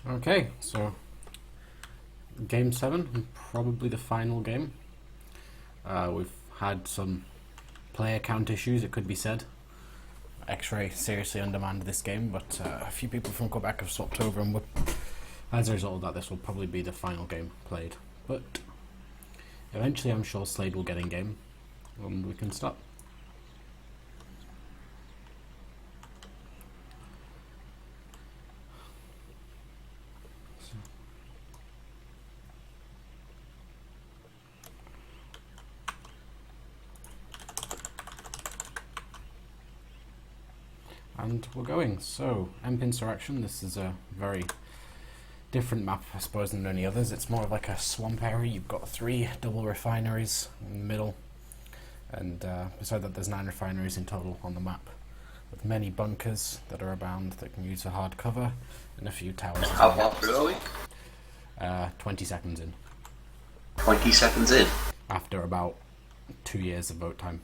Okay, so game 7, probably the final game. We've had some player count issues, it could be said. Xray seriously undermanned this game, but a few people from Quebec have swapped over, and as a result of that, this will probably be the final game played. But eventually, I'm sure Slade will get in game, and we can start. And we're going. So, Emp Insurrection, this is a very different map, I suppose, than any others. It's more of like a swamp area. You've got 3 double refineries in the middle, and beside that there's 9 refineries in total on the map, with many bunkers that are abound that can use for hard cover, and a few towers. How far through are we? 20 seconds in. 20 seconds in. After about 2 years of vote time.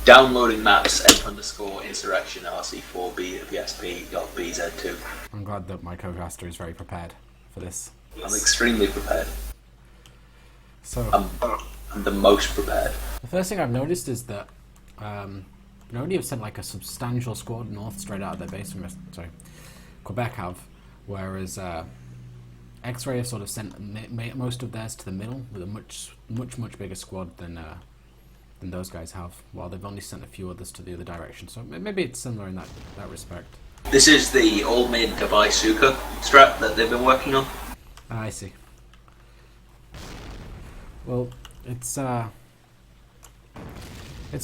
Downloading maps _insurrection rc4bpsp.bz2. I'm glad that my co-caster is very prepared for this. I'm extremely prepared. So I'm the most prepared. the first thing I've noticed is that nobody have sent like a substantial squad north straight out of their base from Quebec have, whereas Xray have sort of sent most of theirs to the middle with a much bigger squad than those guys have, while they've only sent a few others to the other direction. So maybe it's similar in that respect. This is the old maid Kabai Suka strat that they've been working on. I see. Well, it's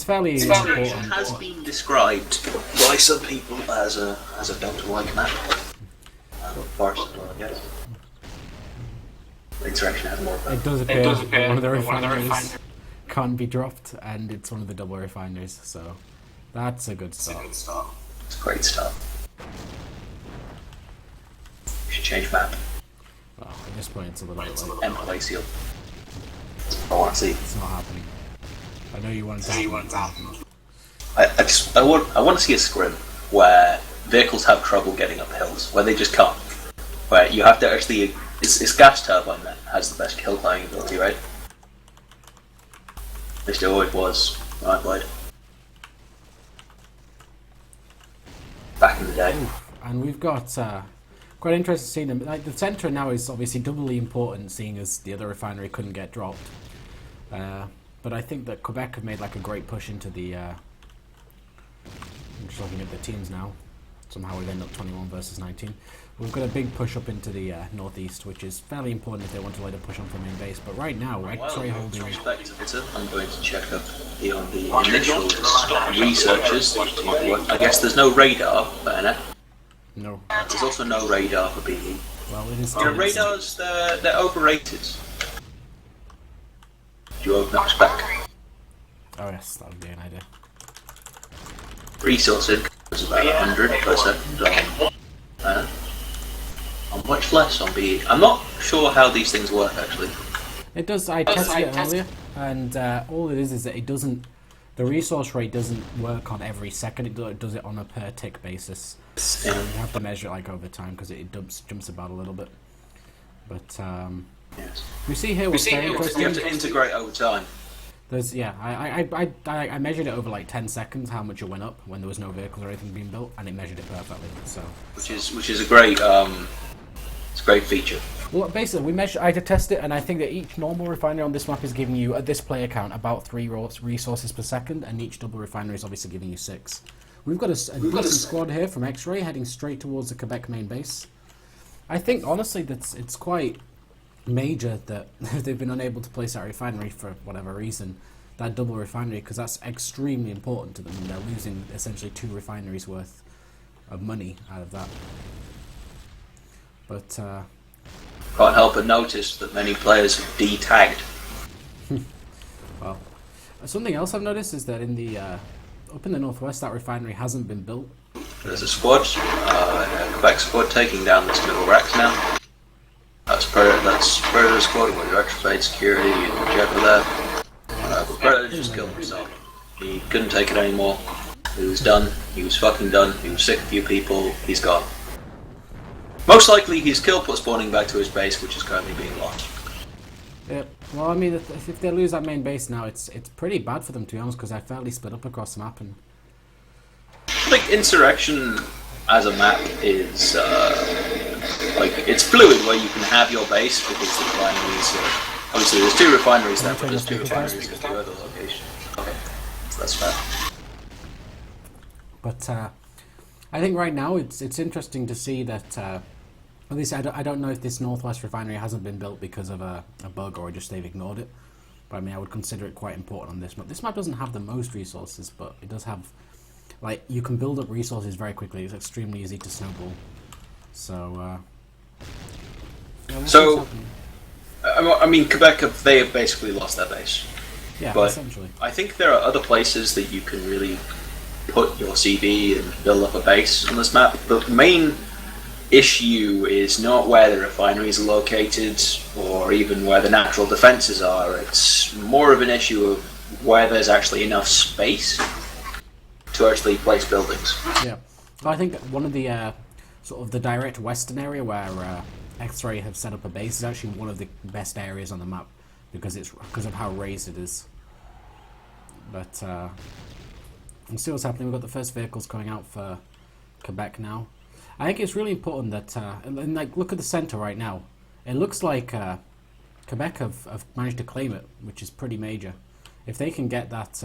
fairly important. It has been described by some people as a Delta-like map. Versatile, I guess. Insurrection has more of that. It does appear one of the refineries can't be dropped, and it's one of the double refineries, so that's a good start. It's a great start. We should change map. Well, at this point it's a little bit late. And play seal. I want to see. It's not happening. I know you want to happen. I want to see a scrim where vehicles have trouble getting up hills, where they just can't. Where you have to actually... It's gas turbine that has the best hill climbing ability, right? At least it always was when I played. Back in the day. Oof. And we've got quite interesting seeing them. Like the centre now is obviously doubly important, seeing as the other refinery couldn't get dropped. But I think that Quebec have made like a great push into the. I'm just looking at the teams now. Somehow we've ended up 21 versus 19. We've got a big push up into the northeast, which is fairly important if they want to later push on from main base. But right now, Xray holding. I'm going to check up the initial researchers. I guess there's no radar for NF. No. There's also no radar for BE. Well, it is. Radars, they're overrated. Do you open up spec? Oh yes, that would be an idea. Resource income is about 100 per second on much less on BE. I'm not sure how these things work actually. It does. I tested it earlier, and all it is that it doesn't. The resource rate doesn't work on every second. It does it on a per tick basis. Yeah. You have to measure it like over time because it jumps about a little bit. But Yes. we see here what's very You have interesting. to integrate over time. There's I measured it over like 10 seconds how much it went up when there was no vehicles or anything being built, and it measured it perfectly. So Which is a great it's a great feature. well, basically I did test it, and I think that each normal refinery on this map is giving you at this player count about 3 resources per second, and each double refinery is obviously giving you 6. We've got a decent squad here from Xray heading straight towards the Quebec main base. I think honestly that it's quite major that they've been unable to place that refinery for whatever reason, that double refinery, because that's extremely important to them, and they're losing essentially 2 refineries worth of money out of that. But Can't help but notice that many players have de-tagged. well, something else I've noticed is that in the up in the northwest, that refinery hasn't been built. There's a squad, a Quebec squad taking down this middle racks now. That's Predator squad with your extra paid security and Jeff there. But Predator just killed himself. He couldn't take it anymore. He was done. He was fucking done. He was sick of you people. He's gone. Most likely he's killed but spawning back to his base, which is currently being lost. Yep. Well, I mean, if they lose that main base now, it's pretty bad for them, to be honest, because they're fairly split up across the map. And I think Insurrection as a map is like it's fluid, where you can have your base because the refineries. Obviously, there's 2 refineries there, but there's 2 refineries at 2 other locations. Okay, so that's fair. But I think right now it's interesting to see that. At least I don't know if this Northwest refinery hasn't been built because of a bug or just they've ignored it. But I mean, I would consider it quite important on this map. This map doesn't have the most resources, but it does have, like, you can build up resources very quickly. It's extremely easy to snowball. So, I mean, Quebec, they have basically lost their base. Yeah, but essentially. I think there are other places that you can really put your CB and build up a base on this map. The main issue is not where the refineries are located or even where the natural defences are. It's more of an issue of where there's actually enough space to actually place buildings. Yeah, well, I think one of the sort of the direct western area where Xray have set up a base is actually one of the best areas on the map because of how raised it is. But we'll see what's happening. We've got the first vehicles coming out for Quebec now. I think it's really important that, and like, look at the centre right now. It looks like Quebec have managed to claim it, which is pretty major. If they can get that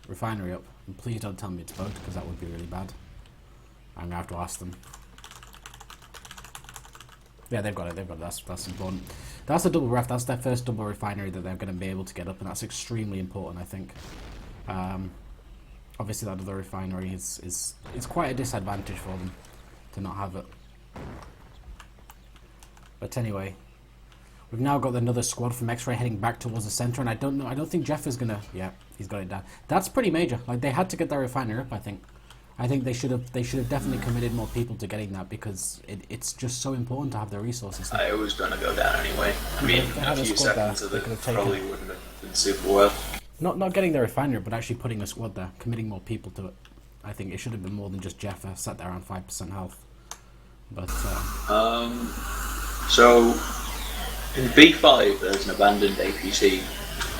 refinery up, and please don't tell me it's bugged, because that would be really bad. I'm going to have to ask them. Yeah, they've got it. That's important. That's a double ref. That's their first double refinery that they're going to be able to get up, and that's extremely important, I think. Obviously, that other refinery is quite a disadvantage for them to not have it. But anyway, we've now got another squad from Xray heading back towards the centre, and I don't think Jeff is gonna. Yeah, he's got it down. That's pretty major. Like, they had to get their refinery up. I think they should have definitely committed more people to getting that because it's just so important to have their resources. It was gonna go down anyway. I mean, a few seconds of it probably wouldn't have been super well. Not getting the refinery, but actually putting a squad there, committing more people to it. I think it should have been more than just Jeff sat there around 5% health. But so in B5 there's an abandoned APC.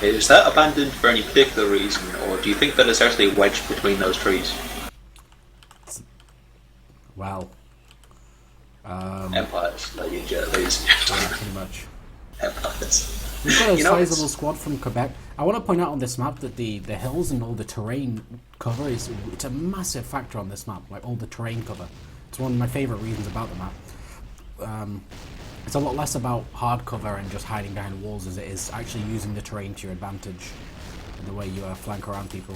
Is that abandoned for any particular reason, or do you think that it's actually wedged between those trees? Well, Empires, ladies and gentlemen. Yeah, pretty much. Empires. We've got a sizable squad from Quebec. I want to point out on this map that the hills and all the terrain cover it's a massive factor on this map. Like, all the terrain cover. It's one of my favourite reasons about the map. It's a lot less about hard cover and just hiding behind walls as it is actually using the terrain to your advantage in the way you flank around people.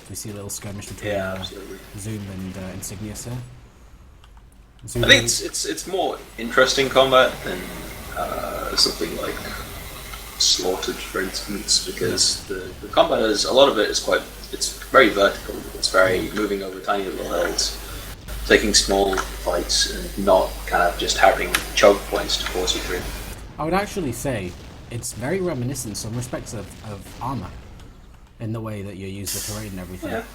We see a little skirmish between Zoom and Insignius here. I think it's more interesting combat than something like Slaughtered, for instance, because the combat is, a lot of it is it's very vertical. It's very moving over tiny little hills, taking small fights and not kind of just having choke points to force you through. I would actually say it's very reminiscent in some respects of armor in the way that you use the terrain and everything. Yeah.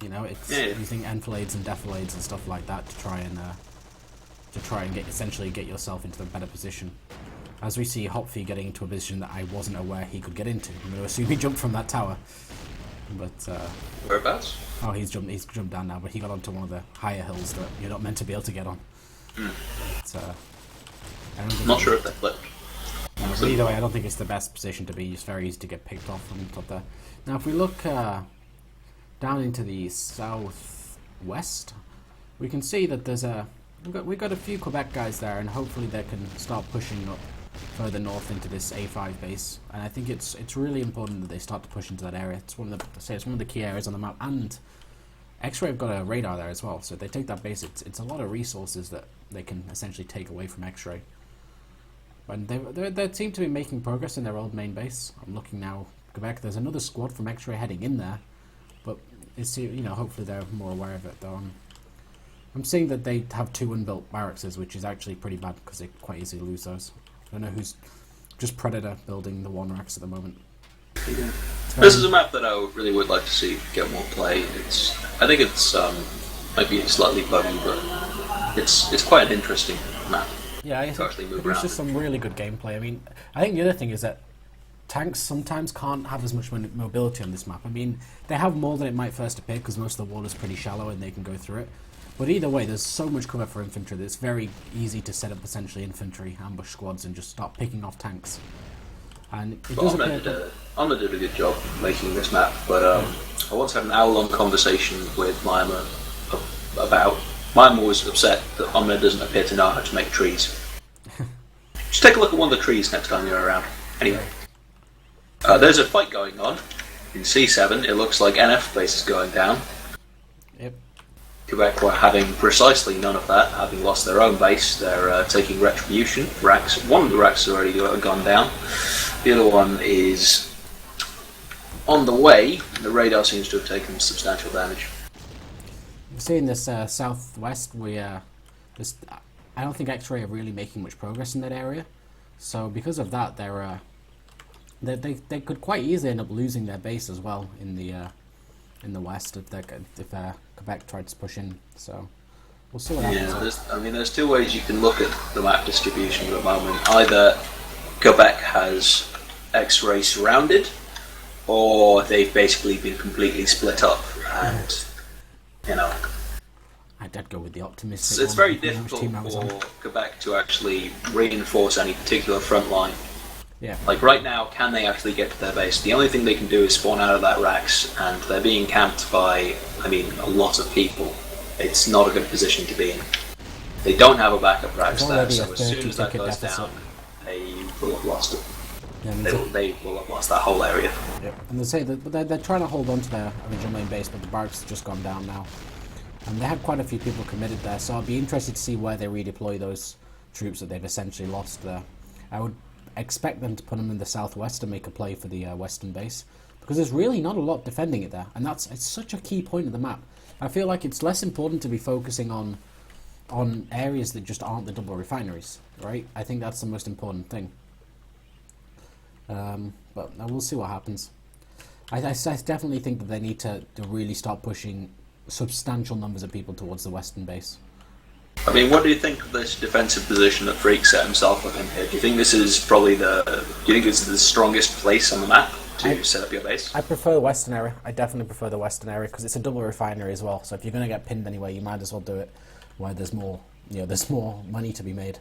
You know, it's using enfilades and defilades and stuff like that to try and essentially get yourself into a better position. As we see Hopfy getting into a position that I wasn't aware he could get into. I'm going to assume he jumped from that tower. But whereabouts? Oh, he's jumped down now, but he got onto one of the higher hills that you're not meant to be able to get on. But, I'm not sure if they flipped. But either way, I don't think it's the best position to be. It's very easy to get picked off from top there. Now, if we look down into the southwest, we can see that there's we've got a few Quebec guys there, and hopefully they can start pushing up further north into this A5 base. And I think it's really important that they start to push into that area. It's one of the key areas on the map, and Xray have got a radar there as well. So if they take that base, it's a lot of resources that they can essentially take away from Xray. But they seem to be making progress in their old main base. I'm looking now, Quebec. There's another squad from Xray heading in there, but it's, hopefully they're more aware of it though. I'm seeing that they have 2 unbuilt barracks, which is actually pretty bad because they quite easily lose those. I don't know who's just Predator building the 1 racks at the moment. Yeah. This is a map that I really would like to see get more play. I think it's might be slightly buggy, but it's quite an interesting map. Yeah, I to think actually move it's around. just some really good gameplay. I mean, I think the other thing is that tanks sometimes can't have as much mobility on this map. I mean, they have more than it might first appear because most of the wall is pretty shallow and they can go through it. But either way, there's so much cover for infantry that it's very easy to set up essentially infantry ambush squads and just start picking off tanks. And it does appear... Omna did a good job making this map, but I once had an hour-long conversation with Myanmar about... Myanmar was upset that Omna doesn't appear to know how to make trees. Just take a look at one of the trees next time you're around. Anyway, there's a fight going on in C7. It looks like NF base is going down. Yep. Quebec were having precisely none of that, having lost their own base. They're taking retribution. Racks. One of the racks has already gone down. The other one is on the way. The radar seems to have taken substantial damage. You see in this southwest, I don't think Xray are really making much progress in that area. So because of that, they could quite easily end up losing their base as well in the west if Quebec tried to push in. So we'll see what happens. Yeah, there's two ways you can look at the map distribution at the moment. Either Quebec has Xray surrounded, or they've basically been completely split up, and I'd go with the optimistic. It's very difficult for Quebec to actually reinforce any particular front line. Yeah. Like right now, can they actually get to their base? The only thing they can do is spawn out of that racks, and they're being camped by, a lot of people. It's not a good position to be in. They don't have a backup racks there, so as soon as that goes down, they will have lost it. Yeah, they will have lost that whole area. Yeah. And they say that they're trying to hold on to their original main base, but the barracks have just gone down now. And they had quite a few people committed there, so I'll be interested to see where they redeploy those troops that they've essentially lost there. I would expect them to put them in the southwest and make a play for the western base, because there's really not a lot defending it there, and it's such a key point of the map. I feel like it's less important to be focusing on areas that just aren't the double refineries, right? I think that's the most important thing. But we'll see what happens. I definitely think that they need to really start pushing substantial numbers of people towards the western base. What do you think of this defensive position that Freak set himself up in here? Do you think this is probably the strongest place on the map to set up your base? I prefer the western area. I definitely prefer the western area because it's a double refinery as well. So if you're going to get pinned anyway, you might as well do it where there's more, there's more money to be made.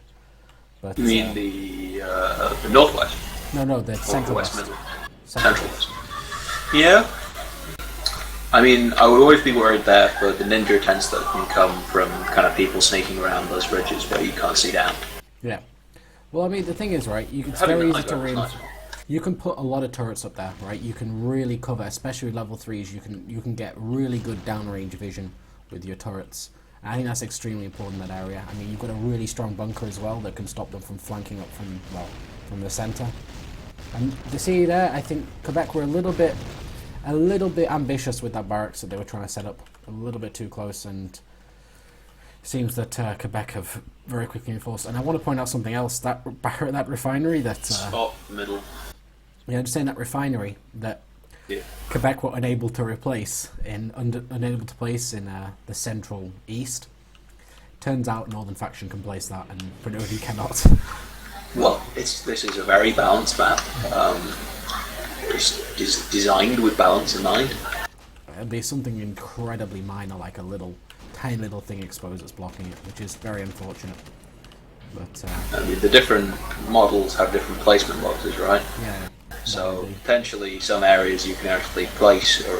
But you mean the northwest? No, the central west. west. Central west. Yeah. I would always be worried there for the ninja tents that can come from kind of people sneaking around those bridges where you can't see down. Yeah. Well, the thing is, right, it's very easy to reinforce. You can put a lot of turrets up there, right? You can really cover, especially with level 3s, you can get really good downrange vision with your turrets. I think that's extremely important in that area. You've got a really strong bunker as well that can stop them from flanking up from the centre. And you see there, I think Quebec were a little bit ambitious with that barracks that they were trying to set up, a little bit too close, and it seems that Quebec have very quickly enforced. And I want to point out something else, that refinery that... Spot middle. Yeah, I'm just saying that refinery that Quebec were unable to replace, unable to place in the central east. Turns out Northern Faction can place that and Bernardi cannot. Well, this is a very balanced map. It's designed with balance in mind. It'd be something incredibly minor, like a tiny little thing exposed that's blocking it, which is very unfortunate. But the different models have different placement boxes, right? Yeah. So potentially some areas you can actually place a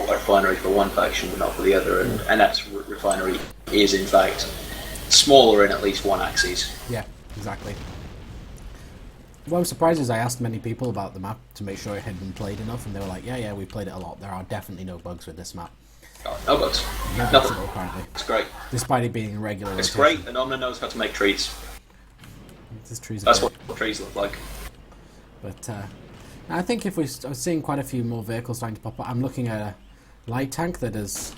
refinery for one faction but not for the other, and that refinery is in fact smaller in at least one axis. Yeah, exactly. What I'm surprised is I asked many people about the map to make sure it had been played enough, and they were like, yeah, we played it a lot. There are definitely no bugs with this map. Oh, no bugs. No Nothing. bugs apparently. It's great. Despite it being regular It's rotation. great, and Omna knows how to make trees. That's what trees look like. But I think if I was seeing quite a few more vehicles starting to pop up. I'm looking at a light tank that has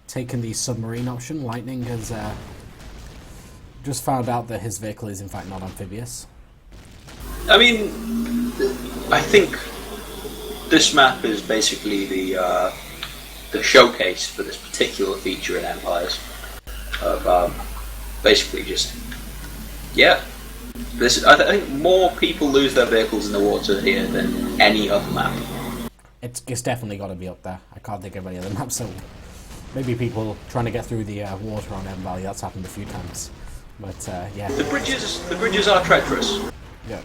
taken the submarine option. Lightning has just found out that his vehicle is in fact not amphibious. I think this map is basically the showcase for this particular feature in Empires of basically just Yeah. I think more people lose their vehicles in the water here than any other map. It's definitely got to be up there. I can't think of any other maps. So maybe people trying to get through the water on M Valley. That's happened a few times. But yeah. The bridges are treacherous. Yeah.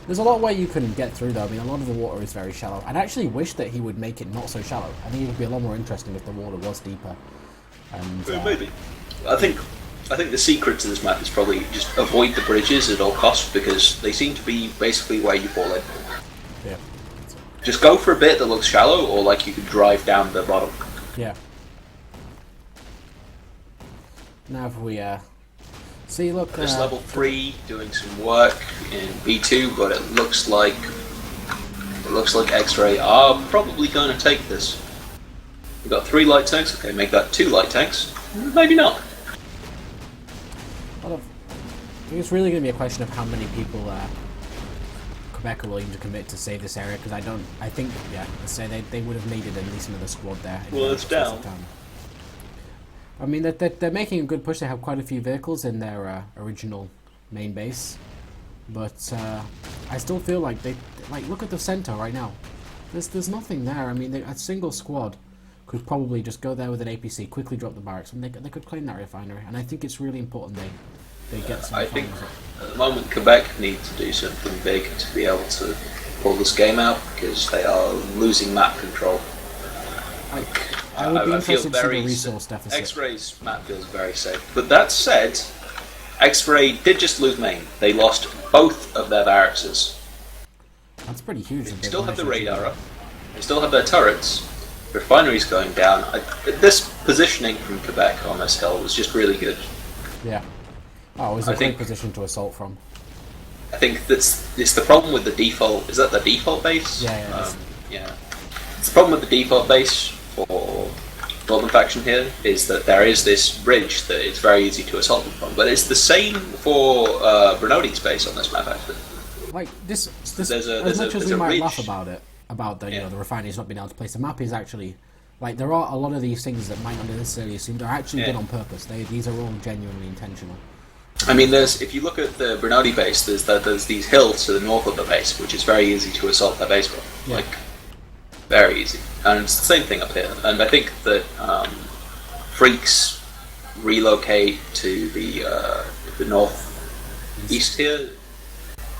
There's a lot of way you can get through though. I mean, a lot of the water is very shallow. I'd actually wish that he would make it not so shallow. I think it would be a lot more interesting if the water was deeper. And maybe. I think the secret to this map is probably just avoid the bridges at all costs because they seem to be basically where you fall in. Yeah. Just go for a bit that looks shallow, or like you could drive down the bottom. Yeah. Now if we see, look. There's level 3 doing some work in B2, but it looks like Xray are probably going to take this. We've got 3 light tanks. Okay, make that 2 light tanks. Maybe not. I think it's really going to be a question of how many people Quebec are willing to commit to save this area, because I think, yeah, let's say they would have needed at least another squad there. Well, it's down. I mean, they're making a good push. They have quite a few vehicles in their original main base, but I still feel like look at the center right now. There's nothing there. I mean, a single squad could probably just go there with an APC, quickly drop the barracks, and they could claim that refinery. And I think it's really important they get some. I think at the moment Quebec need to do something big to be able to pull this game out because they are losing map control. I would be I interested feel to see very the resource deficit. Xray's map feels very safe. But that said, Xray did just lose main. They lost both of their barracks. That's pretty huge. They still have the radar up. They still have their turrets. Refinery's going down. This positioning from Quebec on this hill was just really good. Yeah. Oh, it was a great position to assault from. I think it's the problem with the default. Is that the default base? Yeah. Yeah. It's the problem with the default base for Northern Faction here is that there is this bridge that it's very easy to assault them from. But it's the same for Bernodi's base on this map actually. Like this there's as much as we might ridge. laugh about it, about the the refineries not being able to place, the map is actually like there are a lot of these things that might not necessarily assume they're actually done on purpose. These are all genuinely intentional. I mean, if you look at the Bernodi base, there's these hills to the north of the base, which is very easy to assault their base from. Yeah. Like, very easy. And it's the same thing up here. And I think that freaks relocate to the northeast here.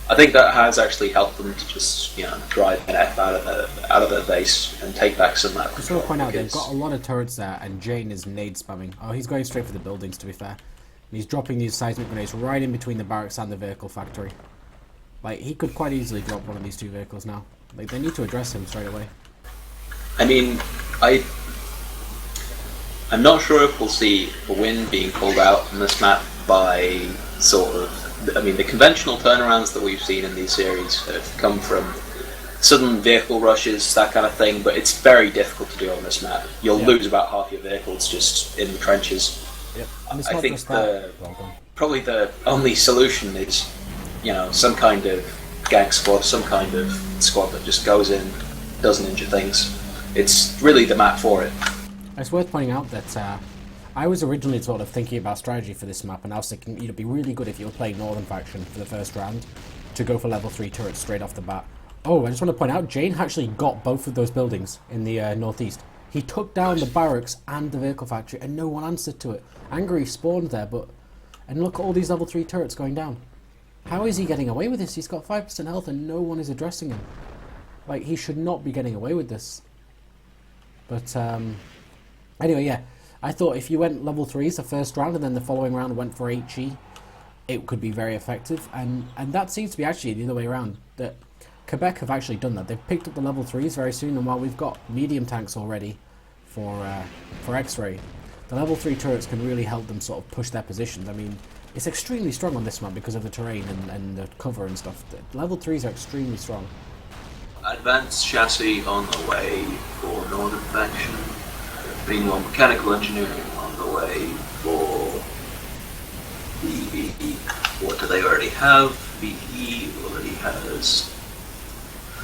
I think that has actually helped them to just drive an F out of their base and take back some map. I just want to point out they've got a lot of turrets there, and Jane is nade spamming. Oh, he's going straight for the buildings. To be fair. And he's dropping these seismic grenades right in between the barracks and the vehicle factory. Like, he could quite easily drop one of these 2 vehicles now. Like, they need to address him straight away. I mean, I'm not sure if we'll see a win being pulled out on this map by sort of... I mean, the conventional turnarounds that we've seen in these series have come from sudden vehicle rushes, that kind of thing, but it's very difficult to do on this map. You'll lose about half your vehicles just in the trenches. Yep. I think probably the only solution is, some kind of gang squad, some kind of squad that just goes in, doesn't injure things. It's really the map for it. It's worth pointing out that I was originally sort of thinking about strategy for this map, and I was thinking it'd be really good if you were playing Northern Faction for the first round to go for level 3 turrets straight off the bat. Oh, I just want to point out, Jane actually got both of those buildings in the northeast. He took down the barracks and the vehicle factory, and no one answered to it. Angry spawned there, and look at all these level 3 turrets going down. How is he getting away with this? He's got 5% health and no one is addressing him. Like, he should not be getting away with this. But, anyway, yeah. I thought if you went level 3s the first round, and then the following round went for HE, it could be very effective. And that seems to be actually the other way around. That Quebec have actually done that. They've picked up the level 3s very soon, and while we've got medium tanks already for Xray, the level 3 turrets can really help them sort of push their positions. I mean, it's extremely strong on this map because of the terrain and the cover and stuff. The level 3s are extremely strong. Advanced chassis on the way for Northern Faction. Meanwhile, mechanical engineering on the way for BE. What do they already have? BE already has...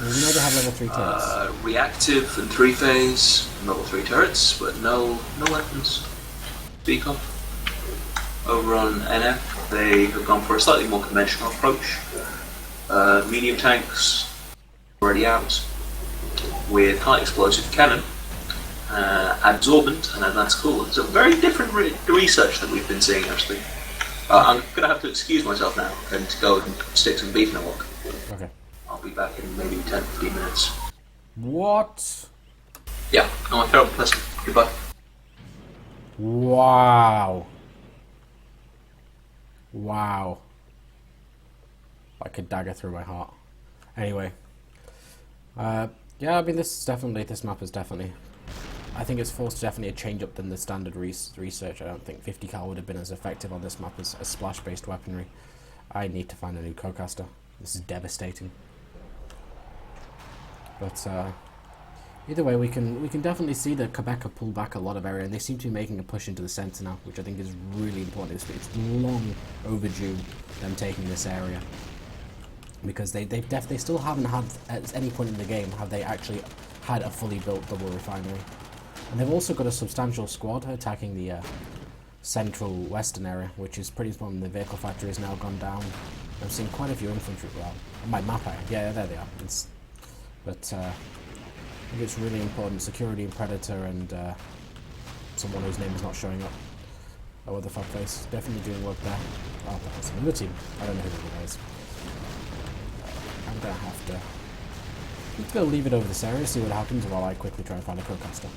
We know they have level 3 turrets. Reactive and 3-phase, level 3 turrets, but no weapons. Speak of. Over on NF, they have gone for a slightly more conventional approach. Medium tanks already out with high explosive cannon, absorbent and advanced coolant. So very different research that we've been seeing actually. I'm going to have to excuse myself now and to go and stick some beef in a wok. Okay. I'll be back in maybe 10-15 minutes. What? Yeah, no, I felt pleasant. Goodbye. Wow. Wow. Like a dagger through my heart. Anyway. Yeah, I mean, this map is definitely... I think it's forced definitely a change up than the standard research. I don't think 50 cal would have been as effective on this map as a splash-based weaponry. I need to find a new co-caster. This is devastating. But either way, we can definitely see that Quebec have pulled back a lot of area, and they seem to be making a push into the centre now, which I think is really important. It's long overdue them taking this area, because they still haven't had at any point in the game have they actually had a fully built double refinery. And they've also got a substantial squad attacking the central western area, which is pretty important. The vehicle factory has now gone down. I've seen quite a few infantry. Well, on my map, yeah, there they are. But I think it's really important. Security and Predator and someone whose name is not showing up. Oh, what the fuck face. Definitely doing work there. Oh, that's another team. I don't know who the other is. I'm gonna have to... I'm just gonna leave it over this area, see what happens while I quickly try and find a co-caster.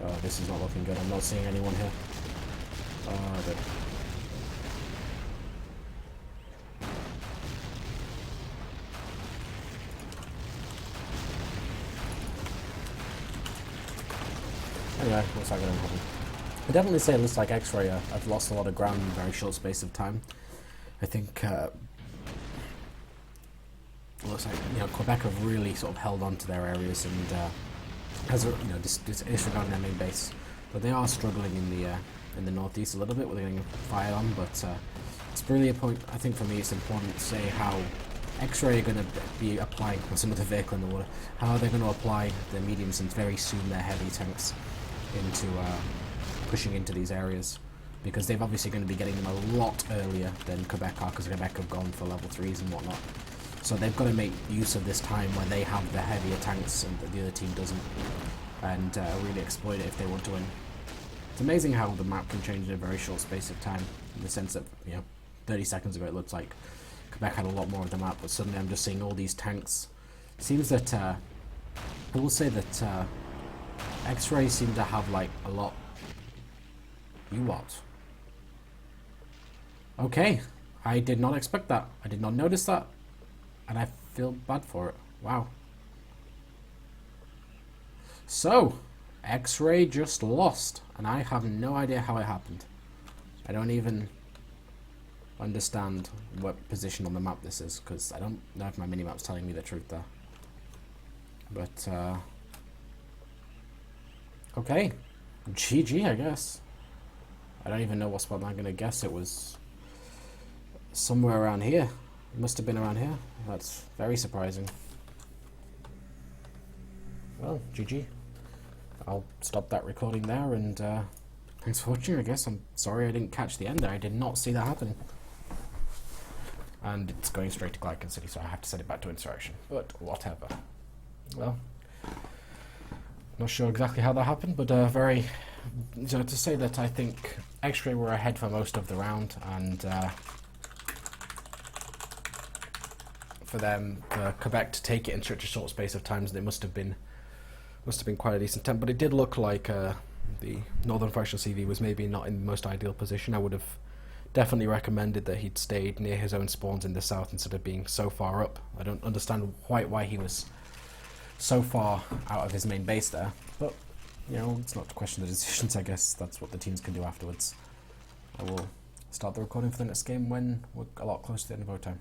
Oh, this is not looking good. I'm not seeing anyone here. Oh, good. Anyway, what's that going to happen? I definitely say it looks like Xray. I've lost a lot of ground in a very short space of time. I think looks like Quebec have really sort of held on to their areas and has disregarding their main base, but they are struggling in the northeast a little bit. Where they're getting fired on, but it's really a point. I think for me, it's important to say how Xray are going to be applying some of the vehicle in the water. How are they going to apply their mediums and very soon their heavy tanks into pushing into these areas, because they've obviously going to be getting them a lot earlier than Quebec are, because Quebec have gone for level 3s and whatnot. So they've got to make use of this time when they have the heavier tanks and the other team doesn't, and really exploit it if they want to win. It's amazing how the map can change in a very short space of time, in the sense that 30 seconds ago it looks like Quebec had a lot more of the map, but suddenly I'm just seeing all these tanks. It seems that I will say that Xray seem to have like a lot. You what? Okay, I did not expect that. I did not notice that, and I feel bad for it. Wow. So, Xray just lost, and I have no idea how it happened. I don't even understand what position on the map this is, because I don't know if my minimap's telling me the truth there. But, okay. GG, I guess. I don't even know what spot I'm going to guess. It was somewhere around here. It must have been around here. That's very surprising. Well, GG. I'll stop that recording there, and thanks for watching, I guess. I'm sorry I didn't catch the end there. I did not see that happen. And it's going straight to Glycan City, so I have to set it back to insurrection. But whatever. Well, not sure exactly how that happened, but very... So to say that I think Xray were ahead for most of the round, and for them, for Quebec to take it in such a short space of time, they must have been quite a decent attempt. But it did look like the Northern Faction CV was maybe not in the most ideal position. I would have definitely recommended that he'd stayed near his own spawns in the south instead of being so far up. I don't understand quite why he was so far out of his main base there, but it's not to question the decisions. I guess that's what the teams can do afterwards. I will start the recording for the next game when we're a lot closer to the end of overtime.